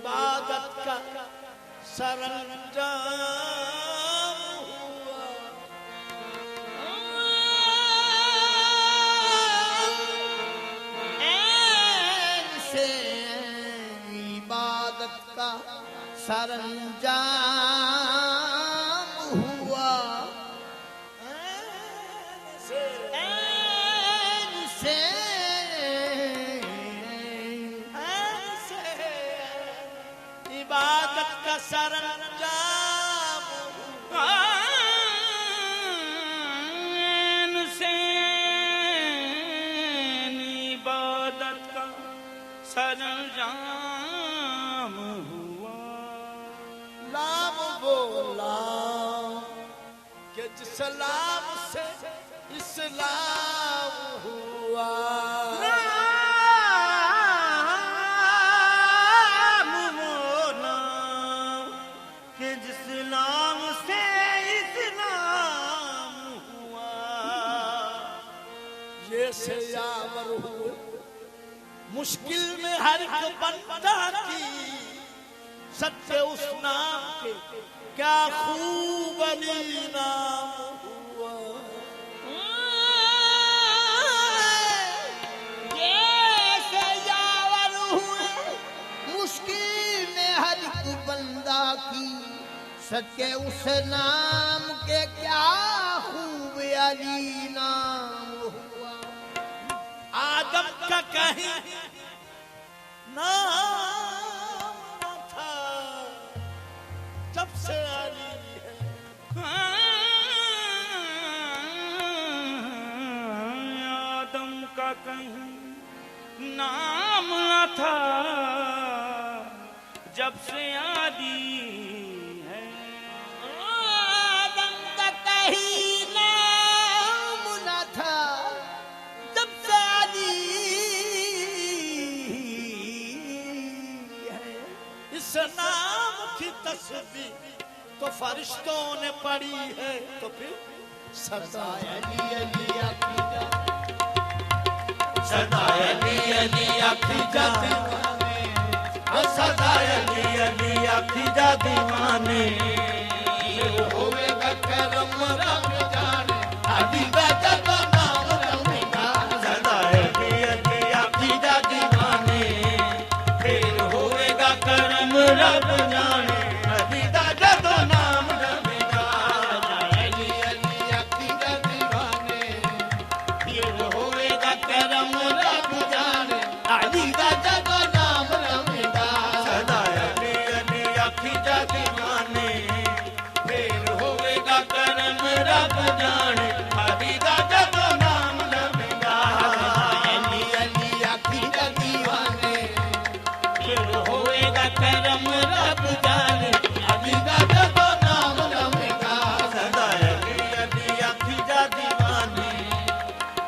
इबादत का सरंजाम हुआ। ऐसे इबादत का सरंजाम हुआ। ऐसे इबादत का सरंजाम इबादत का सरंजाम हुआ। लाम वो लाम के जिस लाम से इस्लाम हुआ। से यावर हुए मुश्किल में हर एक बंदा की सत्य उस नाम के क्या खूब अली नाम हुआ। ये से यावर हुए मुश्किल में हर एक बंदा की सत्य उस नाम के क्या खूब अली नाम। आदम का कहीं नाम न था जब से अली है। आदम का कहीं नाम न था जब से अली है। आदम का कहीं नाम न था जब से अली है। इस नाम की तस्वीर तो फरिश्तों ने पढ़ी है तो फिर सदा अली अली अकीदा सदा अली अली अकीदा सदा अली अली अकीदा दीवाने होवेगा करम रब जाने अली का जब नाम रमेगा। सदा अली अली अकीदा दीवाने फिर होवेगा करम रब जाने अली का जब नाम रमेगा। अली अली अकीदा दीवाने फिर होवेगा करम रब जाने अली का जब नाम रमेगा। सदा अली अली अकीदा दीवाने फिर होवेगा करम रब जाने अली का जब नाम रमेगा। अली अली अकीदा दीवाने फिर होवेगा करम रब जाने अली का जब नाम रमेगा। सदा अली अली अकीदा दीवाने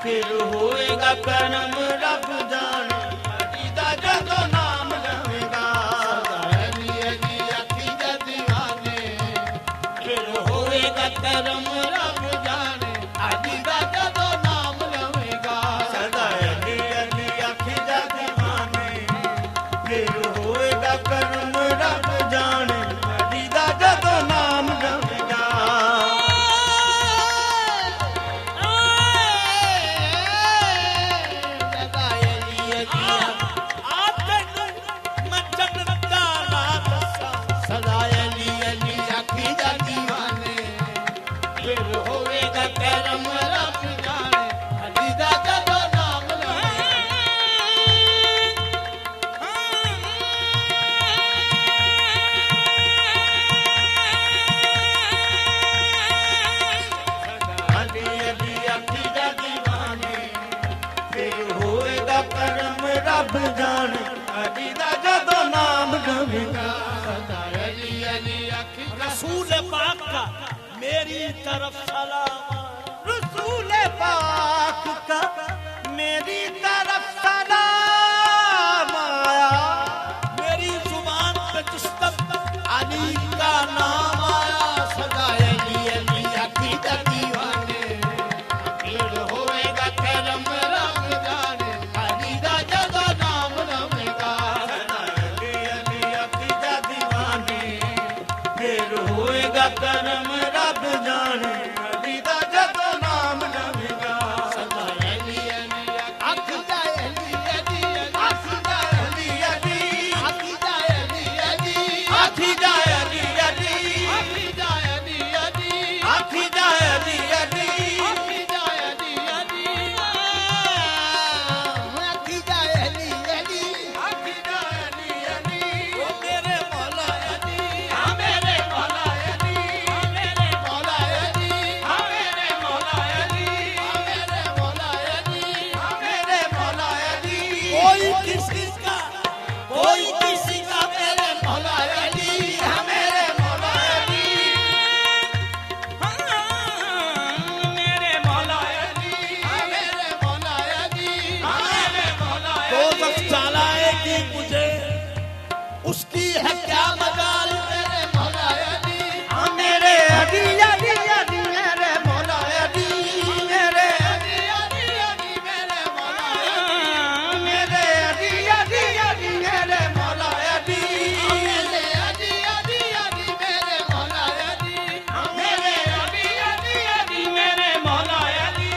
फिर होएगा करम रब जाने अली का जब नाम रमेगा। अली अली अकीदा दीवाने फिर होएगा करम रब जाने अली का जब नाम रमेगा। सदा अली अली अकीदा दीवाने फिर होएगा करम रब जाने अली का जब नाम रमेगा। सदा अली अली अकीदा दीवाने फिर होएगा करम रब जाने अली का जब नाम अली अली अकीदा दीवाने फिर होएगा करम रब जाने अली का जब नाम रमेगा। अली अली अकीदा रसूल पाक का मेरी तरफ सलाम। रसूल पाक का मेरी तरफ सलाम आया। मेरी जुबान पे जिस तक अली का नाम आया। सदा अली अली अकीदा दीवाने फिर होएगा करम रब जाने अली का जब नाम रमेगा। सदा अली अली अकीदा उसकी है क्या मजाल मेरे मौला अली मेरे अली अली अली मेरे मौला अली मेरे अली अली अली मेरे मौला मेरे अली अली अली मेरे मौला अली मेरे अली अली अली मेरे मौला अली मेरे अली अली अली मेरे मौला अली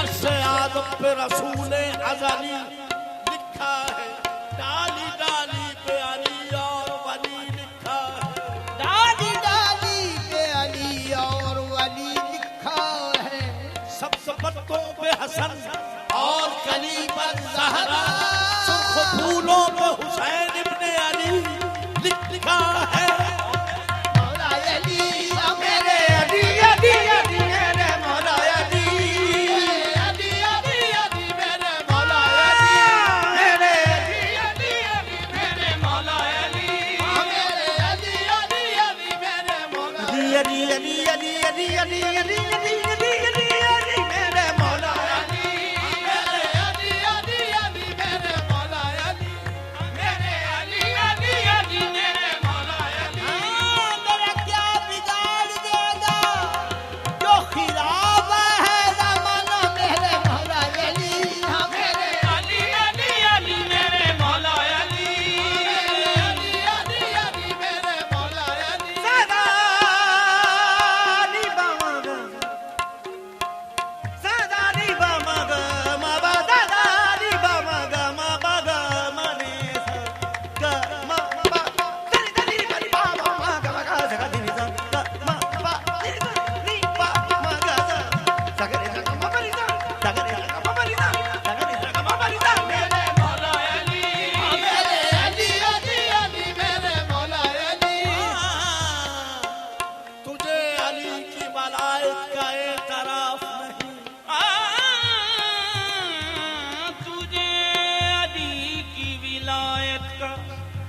अर्श आदम पे रसूल अज़ली लिखा है डाली डाली पे अली और वली लिखा है डाली डाली पे अली और वली लिखा है सब सबतों पे हसन और कली पर ज़हरा सुर्ख फूलों पे हुसैन इब्ने अली लिखा है मौला अली मेरे अली अली अली मेरे मौला अली अली अली अली मेरे मौला अली मेरे अली अली अली मेरे मौला अली मेरे अली अली अली मेरे मौला अली अली अली अली अली अली अली अली अली अली अली मेरे मौला अली मेरे अली अली अली मेरे मौला अली मेरे अली अली अली मेरे मौला अली मेरा क्या बिगाड़ देगा जो खिलाफ है जमाना मेरे मौला अली मेरे अली अली अली मेरे मौला अली अली अली अली मेरे मौला अली सदा नी बामग सदा नी बामग माबा सदा नी बामग माबा ग मने ग म बा तरी तरी तरी बा म ग म ग ग नी ग म बा नी नी बा म ग ग सगरे ग म बरी ग सगरे ग म बरी ग सगरे ग म बरी ग मेरे मौला अली मेरे अली अली अली मेरे मौला अली तुझे अली की मलाइक का एतराफ नहीं तुझे अली की विलायत का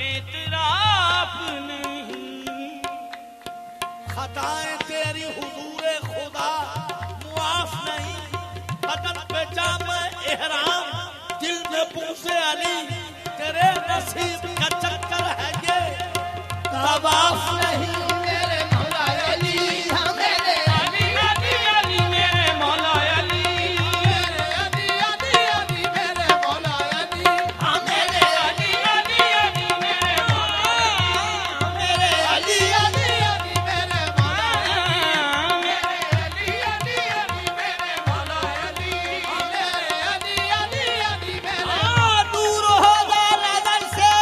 एतराफ नहीं खताएं तेरी हुजूरे खुदा मुआफ नहीं बदन पे जामे एहराम दिल में पूसे अली तेरे नसीब का चक्कर है ये तवाफ नहीं मेरे मौला अली मेरे अली अली अली मेरे मौला अली मेरे अली अली अली मेरे मौला अली मेरे अली अली अली मेरे मौला मेरे अली अली अली मेरे मौला मेरे अली अली अली मेरे मौला अली मेरे अली अली अली मेरे दूर होगा नजर से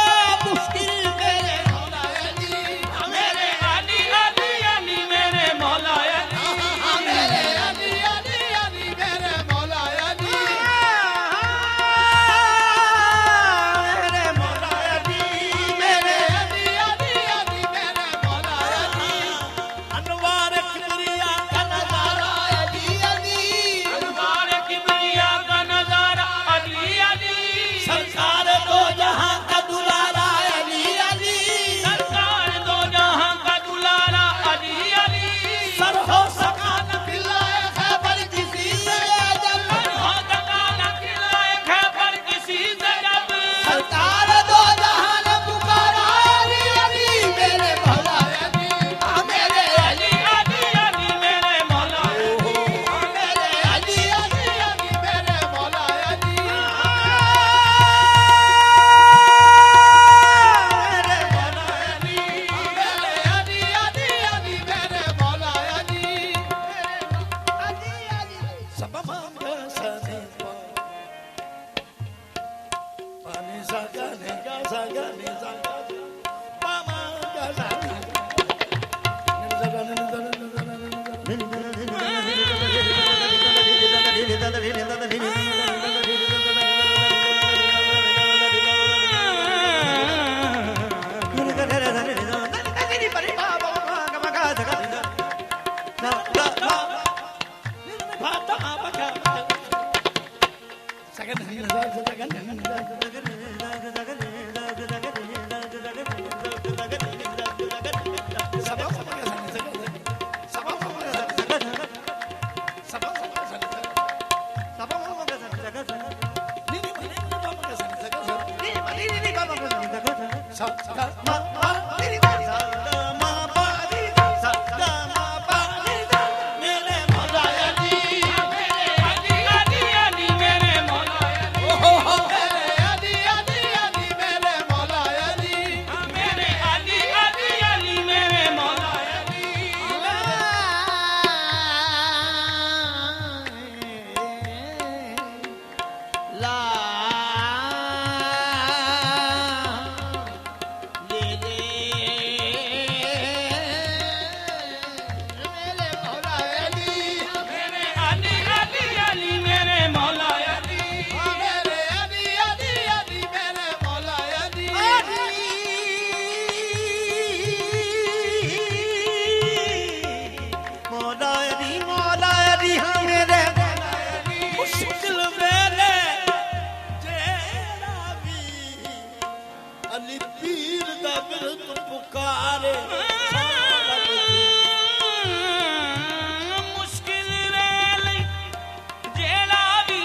सा गा मा पा नी सा गा मा पा नी सा गा मा पा नी सा मेरे मौला अली मेरे अली अली अली मेरे मौला अली मेरे अली अली अली मेरे मौला अली मेरे अली अली अली मेरे मौला अली ला ले ले मेरे मौला अली मेरे अली अली अली मेरे मौला अली मेरे अली अली अली मेरे मौला अली मौला अली मौला अली हाँ मेरे मुश्किल वेले जेड़ा भी अली पीर दा बिरत पुकारे मुश्किल वेले जेड़ा भी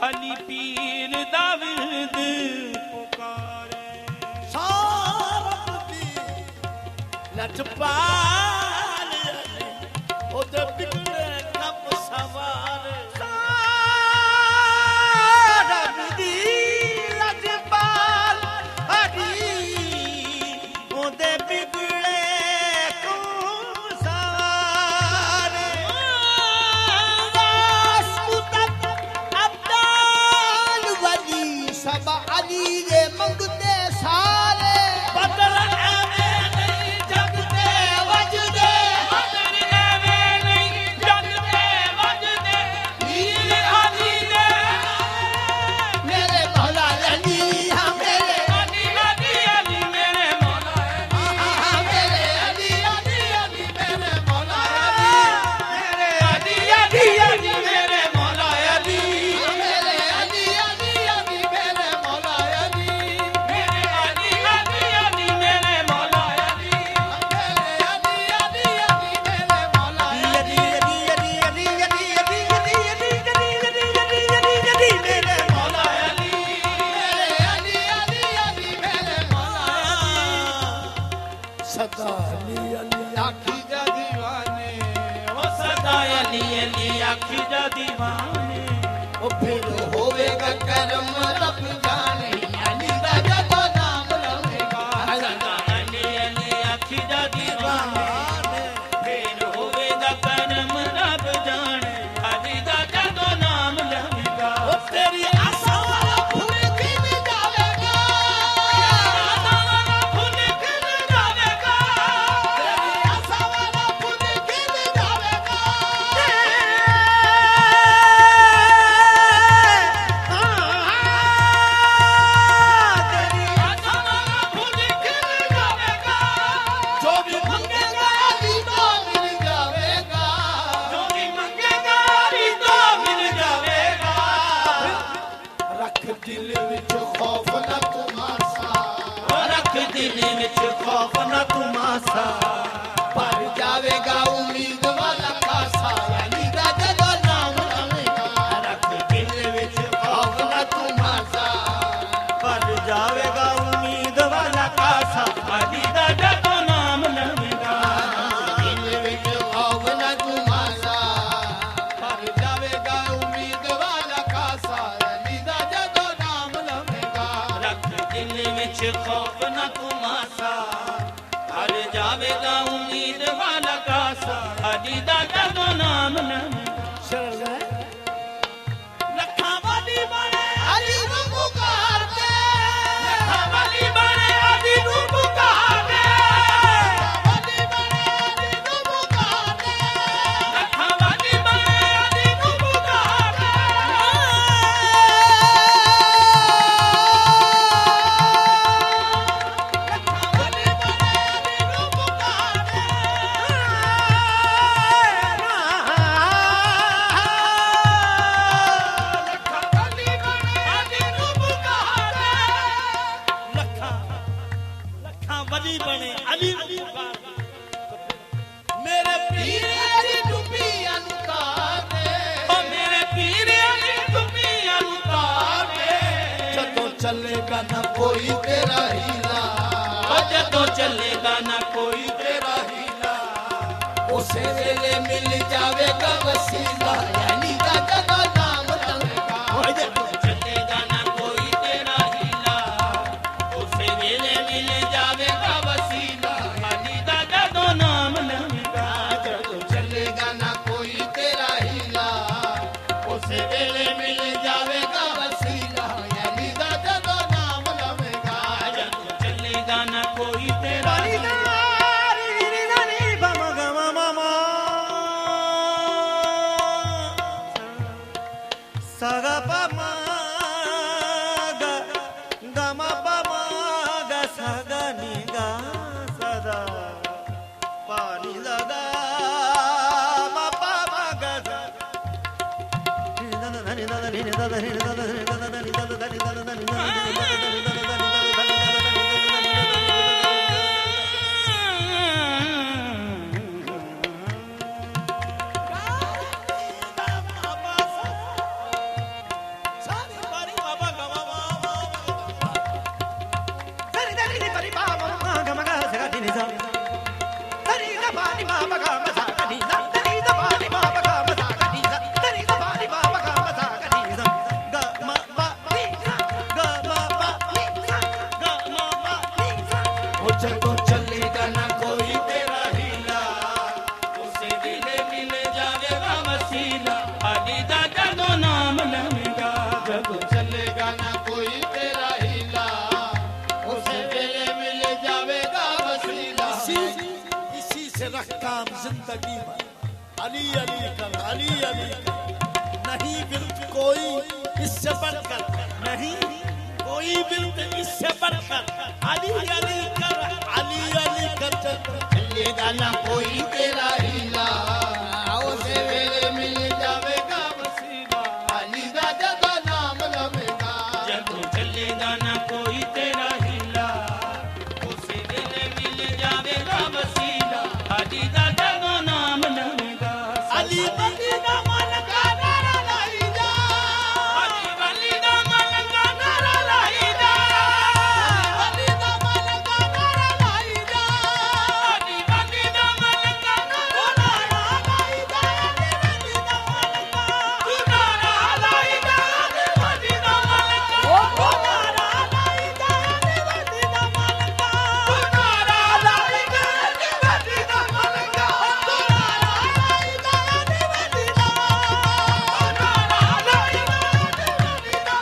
अली पीर दा विरद पुकारे सारा दी लटपाल अली ओदे बिगड़े कप सवार रब दी लजपाल हरी ओदे बिगड़े को सारे अब्दाल वली सब अली दे मंगते सारे बदल एवे नहीं जगते वजदे बदल एवे नहीं जगते वजदे पीर अली दे मेरे मौला अली हाँ मेरे अली अली अली मेरे मौला अली हाँ मेरे अली अली अली मेरे मौला अली मेरे अली अली अली मेरे मौला अली मेरे अली अली अली मेरे मौला अली मेरे अली अली अली मेरे मौला अली सदा अली अली आखी जा दीवाने ओ सदा अली अली आखी जा दीवाने ओ फिर होवेगा करम रब जाने अली दा जदो नाम लवेगा सदा अली अली आखी जा दीवाने फिर होवेगा करम रब जाने अली दा जदों नाम लवेगा ओ तेरी आशा वाला फूल खिल जावेगा आशा वाला फूल खिल जावेगा तेरी आशा वाला फूल खिल जावेगा आशा वाला फूल खिल जावेगा जो भी मंगेगा अली तो मिल जावेगा जो भी मंगेगा अली तो मिल जावेगा रख दिल विच खौफ न तुमासा रख दिल विच खौफ न तुमासा पर जावेगा उम्मीद वाला खासा अली दा जदो नाम लवेगा रख दिल विच खौफ न तुमासा पर जावेगा उम्मीद वाला कासा अली दा जदों नाम लवेगा दिल विच खौफ न तुमासा पर जावेगा उम्मीद वाला खासा अली दा जदो नाम लवेगा रख दिल विच खौफ न तुमासा हर जावेगा उम्मीद वाला कासा अली दा जदों नाम लवेगा लखा वाली बने अली नु पुकारते अली बने अली नू पुकारे वाली बने अली नु पुकारते अली बने अली नू पुकारे मेरे पीर अली डुबिया नुतारे ओ मेरे पीर अली दुनिया उतारे जदों चलेगा ना कोई तेरा हीला, जदों चलेगा ना कोई तेरा हीला, उसे वेले मिल जावेगा वसीला, यानी का जदों नाम लवेगा। जदों चलेगा ना कोई तेरा हीला, उसे वेले मिल जावेगा वसीला, अली दा जदों नाम लवेगा। जदों चलेगा ना कोई तेरा हीला, उसे वेले मिल जावेगा वसीला, यानी का जदों नाम लवेगा। जदों चलेगा ना कोई तेरा हीला, Saga pa ma ga ga ma pa ma ga saga ni ga sada pa ni la ga ma pa ma ga sa ni da da ni da da ni da da ni da da ni da da ni da da ni da da ni da जदों चलेगा ना कोई तेरा हीला, उसे दिले मिल जावेगा वसीला, अली दा जदों नाम लवेगा। जदों चलेगा ना कोई तेरा हीला, उसे वेले मिल जावेगा वसीला। इसी से रखता हम जिंदगी में अली अली कर, अली अली कर, नहीं बिल्त कोई इससे बढ़कर, नहीं कोई बिल्त इससे बढ़कर, अली अली कर, अली अली कर। चलेगा ना कोई तेरा हीला, उसे वेले मिल जावेगा वसीला, अली दा जदों नाम लवेगा। जदों चलेगा ना कोई तेरा हीला, उसे दिले मिल जावेगा वसीला, अली दा जदों नाम लवेगा। अली वली दा मन का नारा लाई जा, अली वली दा मन का नारा लाई जा, अली दा मन का नारा लाई जा, अली वली दा मन का नारा लाई जा, अली दा मन का तू नारा लाई जा, अली वली दा मन का नारा लाई जा, अली वली दा मन का तू नारा लाई जा, अली वली दा मन का नारा लाई जा, अली वली दा नारा लाई जा,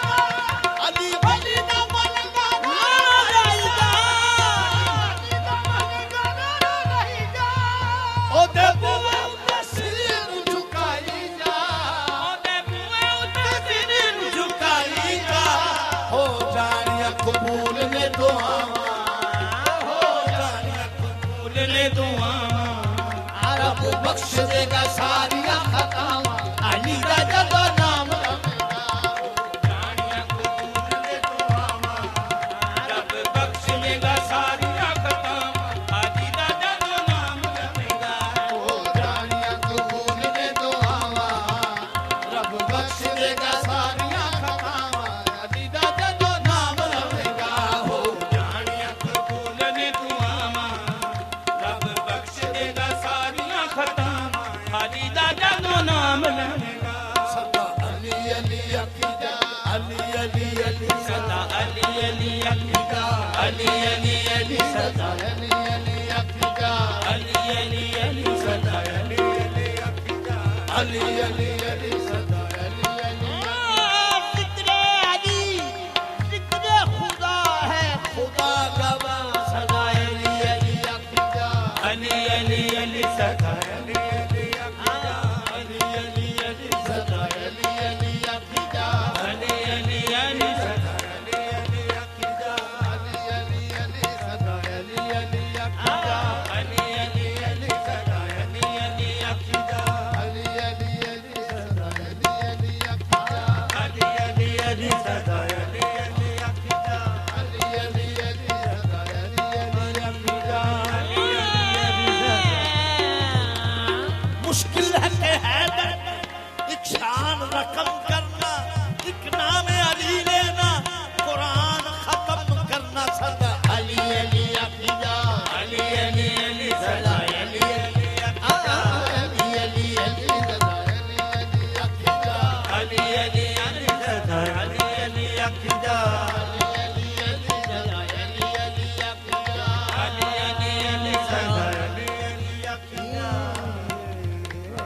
अली वली दा मन का नारा लाई जा, अली दा मन का नारा लाई जा। ओ दे बुआ उते सिर झुकाई जा, ओदे बुए उते सिर झुकाई जा, हो जानिया कबूल ने दुआवां, हो जानिया फूल ले दुआवां, रब बख्श देगा सारिया खतावां, अली दा जदों नाम लवेगा। जानिया कबूल ले दुआवां, रब बख्श लेगा सारिया खतावां, अली दा जदों नाम लवेगा। हो जानिया कबूल ने दुआवां, रब बख्श देगा सारिया खतावां, अली दा जदों नाम लवेगा। हो जानिया कबूल ले दुआवां, रब बख्श देगा सारिया खतावां, अली दा जदों नाम लवेगा। सदा अली अली अकीदा, अली अली अली सदा अली अली अकीदा, अली अली अली सदा अली अली अकीदा, अली अली अली सदा अली अली अकीदा, अली अली अली सदा अली अली। जिक्र अली जिक्र खुदा है खुदा गवाह सदा अली अली अकीदा, अली अली अली सदा अली अली अकीदा, अली अली अली सदा अली अली अकीदा, अली अली अली सदा अली अली अकीदा, अली अली अली सदा अली अली अकीदा, अली अली अली सदा अली अली अकीदा, अली अली अली सदा अली अली अकीदा, अली अली अली सदा अली अली अकीदा, अली अली अली सदा अली अली अकीदा। मुश्किल है कि हैदर एक शान रकम करना, एक नाम अली लेना, कुरान अली अली अली सदा अली अली अली अली अली सदा अली अली अखिदा अली अली अली सदा अली अली अखी